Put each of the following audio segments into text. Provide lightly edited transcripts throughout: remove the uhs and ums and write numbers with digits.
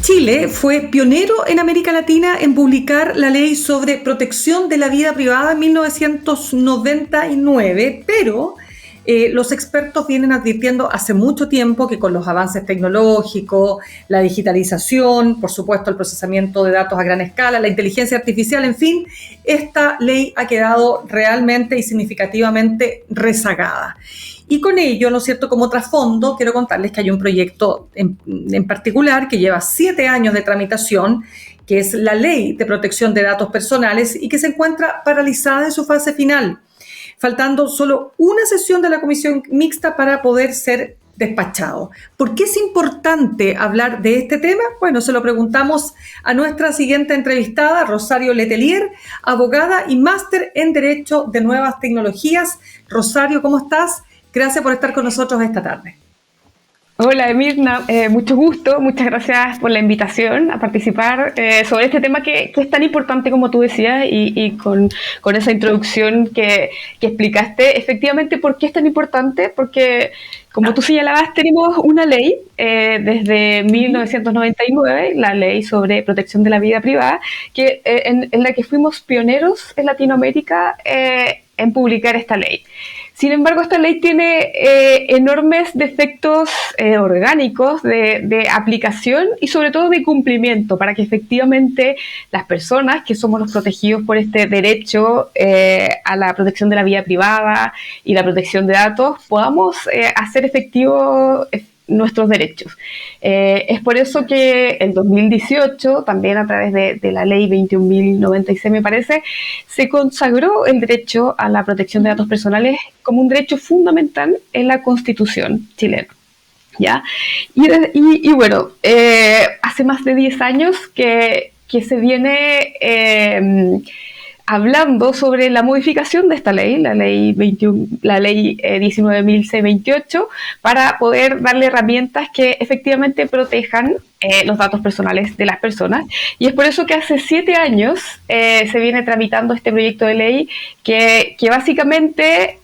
Chile fue pionero en América Latina en publicar la ley sobre protección de la vida privada en 1999, pero los expertos vienen advirtiendo hace mucho tiempo que con los avances tecnológicos, la digitalización, por supuesto el procesamiento de datos a gran escala, la inteligencia artificial, en fin, esta ley ha quedado realmente y significativamente rezagada. Y con ello, ¿no es cierto?, como trasfondo, quiero contarles que hay un proyecto en particular que lleva 7 años de tramitación, que es la Ley de Protección de Datos Personales y que se encuentra paralizada en su fase final, faltando solo una sesión de la comisión mixta para poder ser despachado. ¿Por qué es importante hablar de este tema? Bueno, se lo preguntamos a nuestra siguiente entrevistada, Rosario Letelier, abogada y máster en Derecho de Nuevas Tecnologías. Rosario, ¿cómo estás? Gracias por estar con nosotros esta tarde. Hola Emirna, mucho gusto, muchas gracias por la invitación a participar sobre este tema que es tan importante como tú decías y con esa introducción que explicaste. Efectivamente, ¿por qué es tan importante? Porque, como tú señalabas, tenemos una ley desde 1999, la Ley sobre Protección de la Vida Privada, que en la que fuimos pioneros en Latinoamérica en publicar esta ley. Sin embargo, esta ley tiene enormes defectos orgánicos de aplicación y sobre todo de cumplimiento para que efectivamente las personas que somos los protegidos por este derecho a la protección de la vida privada y la protección de datos podamos hacer efectivo nuestros derechos. Es por eso que en 2018, también a través de la ley 21.096, me parece, se consagró el derecho a la protección de datos personales como un derecho fundamental en la Constitución chilena. ¿Ya? Y bueno, hace más de 10 años que se viene hablando sobre la modificación de esta ley, la ley 19.628, para poder darle herramientas que efectivamente protejan los datos personales de las personas. Y es por eso que hace 7 años se viene tramitando este proyecto de ley que básicamente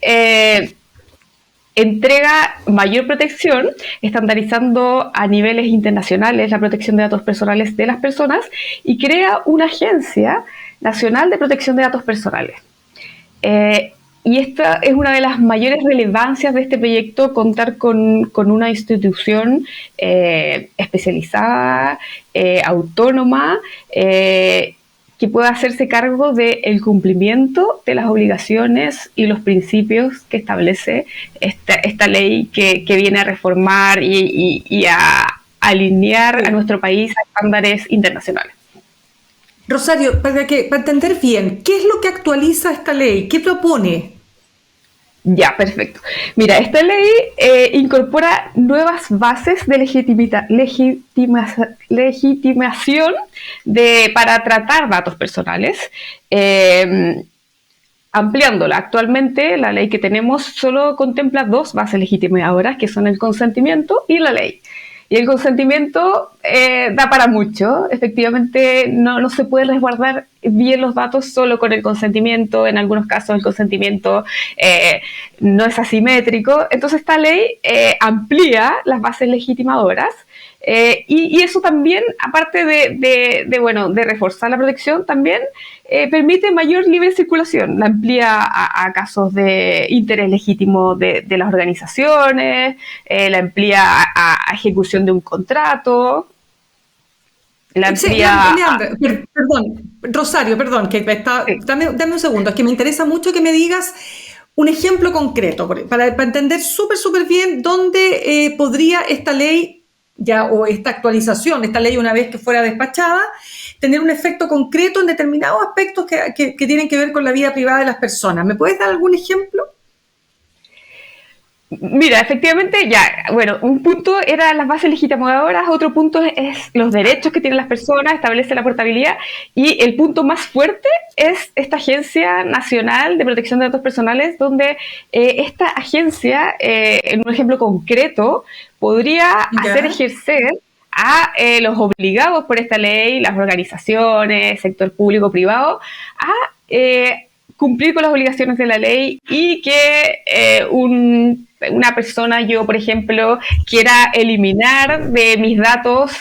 entrega mayor protección, estandarizando a niveles internacionales la protección de datos personales de las personas y crea una agencia nacional de protección de datos personales. Y esta es una de las mayores relevancias de este proyecto, contar con una institución especializada, autónoma, que pueda hacerse cargo del cumplimiento de las obligaciones y los principios que establece esta ley que viene a reformar y a alinear a nuestro país a estándares internacionales. Rosario, para entender bien, ¿qué es lo que actualiza esta ley? ¿Qué propone? Ya, perfecto. Mira, esta ley incorpora nuevas bases de legitimación para tratar datos personales, ampliándola. Actualmente, la ley que tenemos solo contempla 2 bases legitimadoras, que son el consentimiento y la ley. Y el consentimiento da para mucho. Efectivamente, no se puede resguardar bien los datos solo con el consentimiento. En algunos casos el consentimiento no es asimétrico. Entonces esta ley amplía las bases legitimadoras. Y eso también, aparte de reforzar la protección, también permite mayor libre circulación. La amplía a casos de interés legítimo de las organizaciones, la amplía a ejecución de un contrato. La amplía... Perdón, Rosario, perdón, dame un segundo, es que me interesa mucho que me digas un ejemplo concreto para entender súper bien dónde podría esta ley o esta actualización, esta ley una vez que fuera despachada, tener un efecto concreto en determinados aspectos que tienen que ver con la vida privada de las personas. ¿Me puedes dar algún ejemplo? Mira, efectivamente, un punto era las bases legitimadoras, otro punto es los derechos que tienen las personas, establece la portabilidad, y el punto más fuerte es esta Agencia Nacional de Protección de Datos Personales, donde esta agencia, en un ejemplo concreto, podría hacer ejercer a los obligados por esta ley, las organizaciones, sector público, privado, a cumplir con las obligaciones de la ley y que una persona, yo por ejemplo, quiera eliminar de mis datos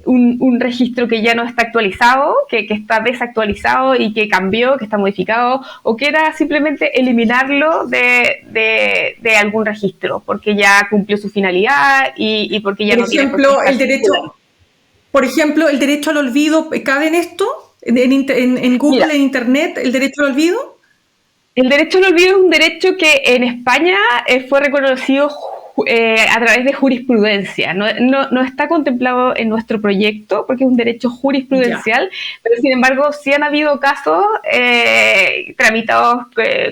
un registro que ya no está actualizado, que está desactualizado y que cambió, que está modificado, o que era simplemente eliminarlo de algún registro, porque ya cumplió su finalidad y porque ya Por no tiene por qué ejemplo, estar circulando. el derecho al olvido, ¿cabe en esto? En Mira, Google, en Internet, el derecho al olvido? el derecho al olvido es un derecho que en España fue reconocido a través de jurisprudencia. No está contemplado en nuestro proyecto porque es un derecho Ya. jurisprudencial, pero sin embargo sí han habido casos tramitados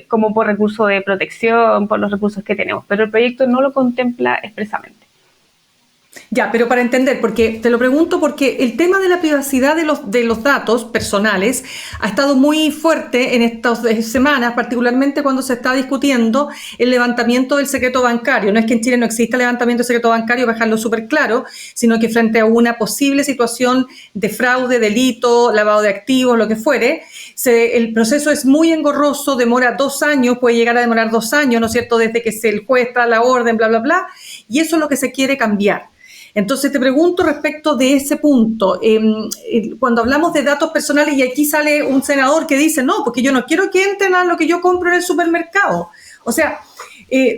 como por recurso de protección, por los recursos que tenemos, pero el proyecto no lo contempla expresamente. Ya, pero para entender, porque te lo pregunto porque el tema de la privacidad de los datos personales ha estado muy fuerte en estas semanas, particularmente cuando se está discutiendo el levantamiento del secreto bancario. No es que en Chile no exista levantamiento del secreto bancario, para dejarlo súper claro, sino que frente a una posible situación de fraude, delito, lavado de activos, lo que fuere, el proceso es muy engorroso, demora 2 años, puede llegar a demorar 2 años, ¿no es cierto?, desde que el juez da la orden, bla, bla, bla, y eso es lo que se quiere cambiar. Entonces te pregunto respecto de ese punto, cuando hablamos de datos personales y aquí sale un senador que dice, no, porque yo no quiero que entren a lo que yo compro en el supermercado. O sea,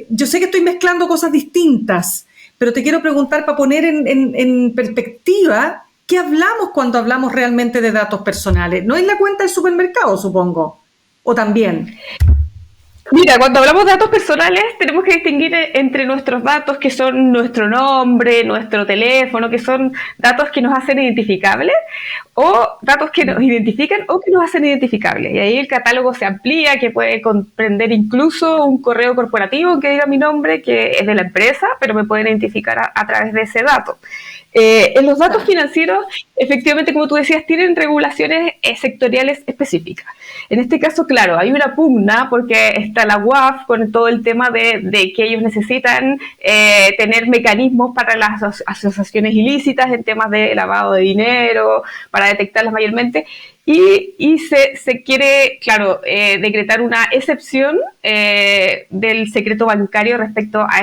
yo sé que estoy mezclando cosas distintas, pero te quiero preguntar para poner en perspectiva, ¿qué hablamos cuando hablamos realmente de datos personales? ¿No es la cuenta del supermercado, supongo? ¿O también? Mira, cuando hablamos de datos personales, tenemos que distinguir entre nuestros datos, que son nuestro nombre, nuestro teléfono, que son datos que nos hacen identificables, o datos que nos identifican o que nos hacen identificables. Y ahí el catálogo se amplía, que puede comprender incluso un correo corporativo que diga mi nombre, que es de la empresa, pero me pueden identificar a través de ese dato. En los datos financieros, efectivamente, como tú decías, tienen regulaciones sectoriales específicas. En este caso, claro, hay una pugna porque está la UAF con todo el tema de que ellos necesitan tener mecanismos para las asociaciones ilícitas en temas de lavado de dinero, para detectarlas mayormente. Y se quiere, claro, decretar una excepción del secreto bancario respecto a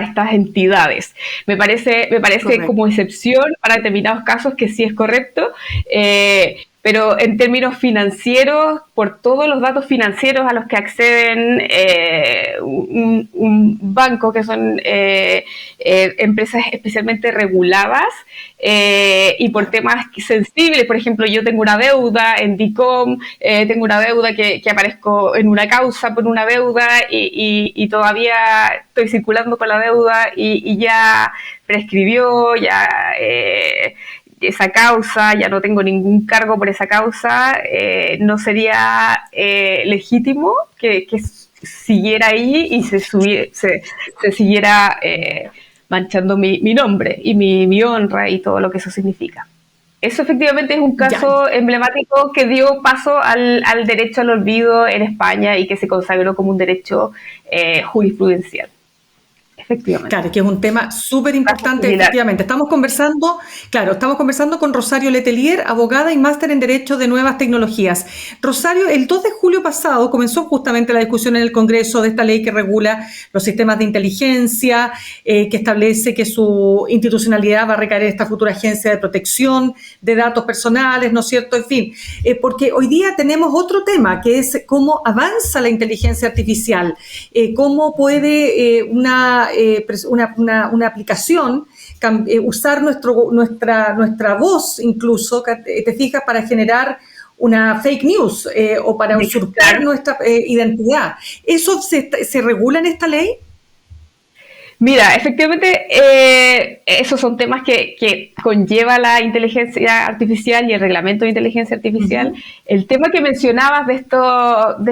estas entidades. Me parece como Correcto. excepción para determinados casos que sí es correcto, pero en términos financieros, por todos los datos financieros a los que acceden un banco, que son empresas especialmente reguladas, y por temas sensibles, por ejemplo, yo tengo una deuda en DICOM, tengo una deuda que aparezco en una causa por una deuda y todavía estoy circulando con la deuda y ya prescribió, ya esa causa, ya no tengo ningún cargo por esa causa, no sería legítimo que siguiera ahí y se siguiera manchando mi nombre y mi honra y todo lo que eso significa. Eso efectivamente es un Ya. caso emblemático que dio paso al derecho al olvido en España y que se consagró como un derecho jurisprudencial. Efectivamente. Claro, que es un tema súper Caso importante, similar. efectivamente. Estamos conversando con Rosario Letelier, abogada y máster en Derecho de Nuevas Tecnologías. Rosario, el 2 de julio pasado comenzó justamente la discusión en el Congreso de esta ley que regula los sistemas de inteligencia, que establece que su institucionalidad va a recaer en esta futura agencia de protección de datos personales, ¿no es cierto? En fin, porque hoy día tenemos otro tema, que es cómo avanza la inteligencia artificial, cómo puede una aplicación usar nuestra voz incluso, te fijas, para generar una fake news o para usurpar Claro. nuestra identidad. ¿Eso se regula en esta ley? Mira, efectivamente, esos son temas que conlleva la inteligencia artificial y el reglamento de inteligencia artificial. Uh-huh. El tema que mencionabas de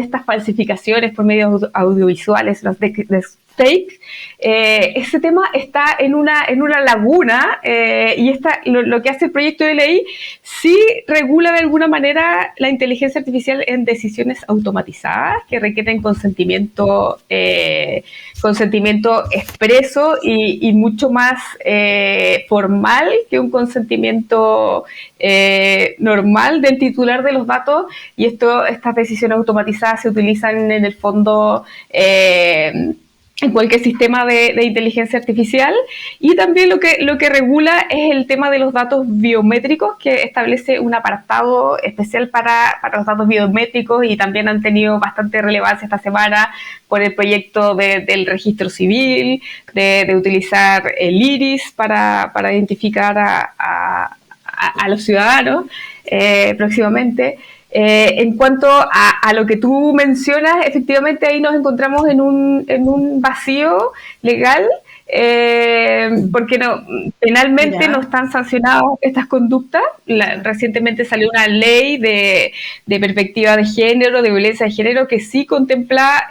estas falsificaciones por medios audiovisuales, los deepfakes, ese tema está en una laguna y lo que hace el proyecto de ley sí regula de alguna manera la inteligencia artificial en decisiones automatizadas que requieren consentimiento expreso y mucho más formal que un consentimiento normal del titular de los datos, y estas decisiones automatizadas se utilizan en el fondo en cualquier sistema de inteligencia artificial, y también lo que regula es el tema de los datos biométricos, que establece un apartado especial para los datos biométricos, y también han tenido bastante relevancia esta semana por el proyecto del registro civil, de utilizar el iris para identificar a los ciudadanos próximamente. En cuanto a lo que tú mencionas, efectivamente ahí nos encontramos en un vacío legal, porque penalmente no están sancionadas estas conductas. Recientemente salió una ley de perspectiva de género, de violencia de género, que sí contempla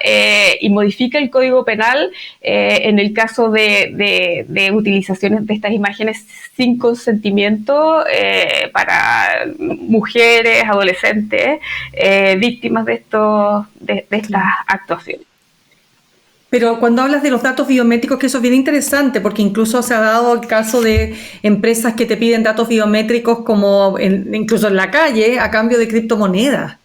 y modifica el Código Penal en el caso de utilizaciones de estas imágenes sin consentimiento para mujeres, adolescentes, víctimas de estas actuaciones. Pero cuando hablas de los datos biométricos, que eso es bien interesante, porque incluso se ha dado el caso de empresas que te piden datos biométricos como incluso en la calle a cambio de criptomonedas.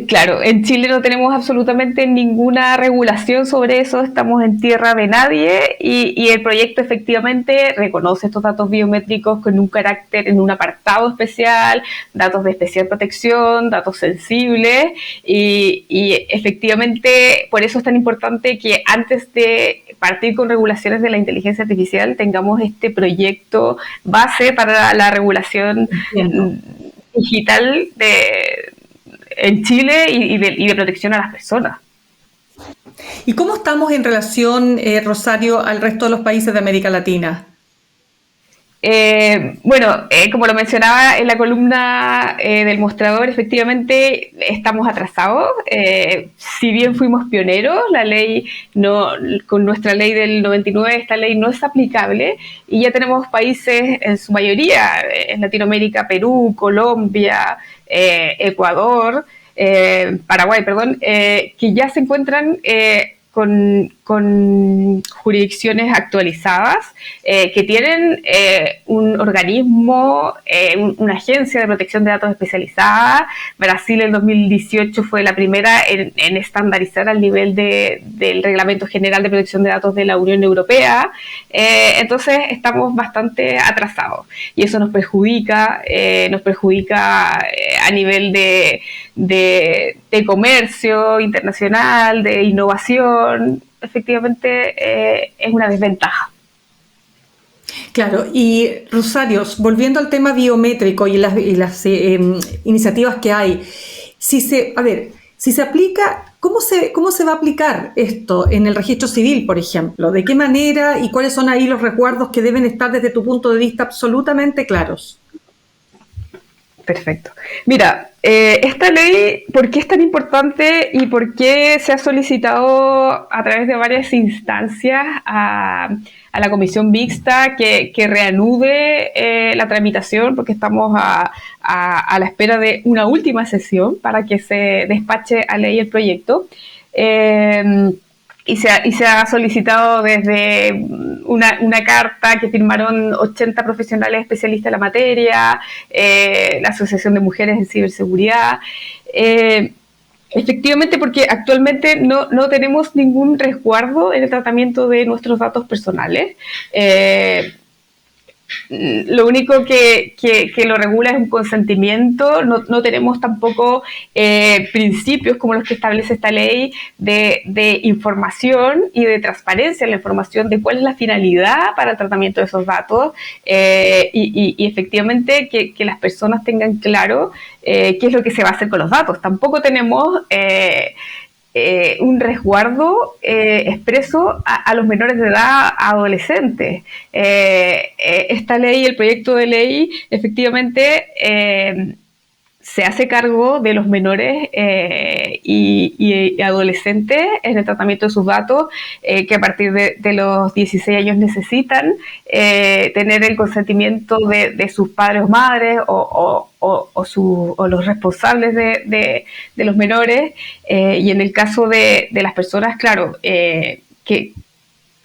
Claro, en Chile no tenemos absolutamente ninguna regulación sobre eso, estamos en tierra de nadie, y el proyecto efectivamente reconoce estos datos biométricos con un carácter, en un apartado especial, datos de especial protección, datos sensibles, y efectivamente por eso es tan importante que antes de partir con regulaciones de la inteligencia artificial tengamos este proyecto base para la regulación digital en Chile y de protección a las personas. ¿Y cómo estamos en relación, Rosario, al resto de los países de América Latina? Como lo mencionaba en la columna del mostrador, efectivamente estamos atrasados. Si bien fuimos pioneros, la ley con nuestra ley del 99, esta ley no es aplicable, y ya tenemos países, en su mayoría en Latinoamérica, Perú, Colombia, Ecuador, Paraguay, que ya se encuentran con jurisdicciones actualizadas, que tienen un organismo, una agencia de protección de datos especializada. Brasil en 2018 fue la primera en estandarizar al nivel del Reglamento General de Protección de Datos de la Unión Europea. Entonces estamos bastante atrasados, y eso nos perjudica a nivel de comercio internacional, de innovación. Efectivamente es una desventaja. Claro, y Rosario, volviendo al tema biométrico y las iniciativas que hay, si se aplica, ¿cómo se va a aplicar esto en el registro civil, por ejemplo? ¿De qué manera y cuáles son ahí los resguardos que deben estar desde tu punto de vista absolutamente claros? Perfecto. Mira, esta ley, ¿por qué es tan importante y por qué se ha solicitado a través de varias instancias a la Comisión Mixta que reanude la tramitación? Porque estamos a la espera de una última sesión para que se despache a ley el proyecto. Y se ha solicitado desde una carta que firmaron 80 profesionales especialistas en la materia, la Asociación de Mujeres en Ciberseguridad. Efectivamente, porque actualmente no tenemos ningún resguardo en el tratamiento de nuestros datos personales. Lo único que lo regula es un consentimiento. No tenemos tampoco principios como los que establece esta ley de información y de transparencia en la información, de cuál es la finalidad para el tratamiento de esos datos, y efectivamente que las personas tengan claro qué es lo que se va a hacer con los datos. Tampoco tenemos un resguardo expreso a los menores de edad, a adolescentes. Esta ley, el proyecto de ley, efectivamente se hace cargo de los menores y adolescentes en el tratamiento de sus datos, que a partir de los 16 años necesitan tener el consentimiento de sus padres o madres o los responsables de los menores, y en el caso de las personas, claro, que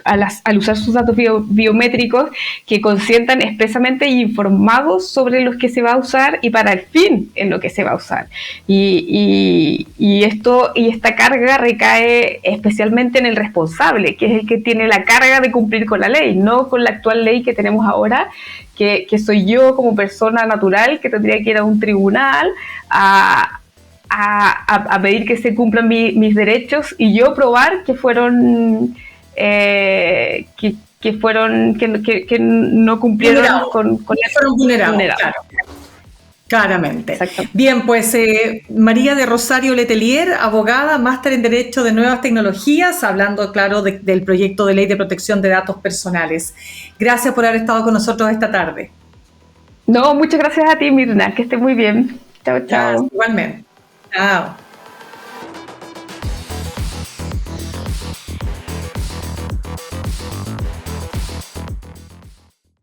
al usar sus datos biométricos, que consientan expresamente y informados sobre los que se va a usar y para el fin en lo que se va a usar. Y esta carga recae especialmente en el responsable, que es el que tiene la carga de cumplir con la ley, no con la actual ley que tenemos ahora, que soy yo como persona natural que tendría que ir a un tribunal a pedir que se cumplan mis derechos y yo probar que fueron que no cumplieron con fueron vulnerados. Claro. Claramente. Exacto. Bien, pues María de Rosario Letelier, abogada, máster en Derecho de Nuevas Tecnologías, hablando, claro, del proyecto de ley de protección de datos personales. Gracias por haber estado con nosotros esta tarde. No, muchas gracias a ti, Mirna, que estés muy bien. Chao, chao. Igualmente. Chao.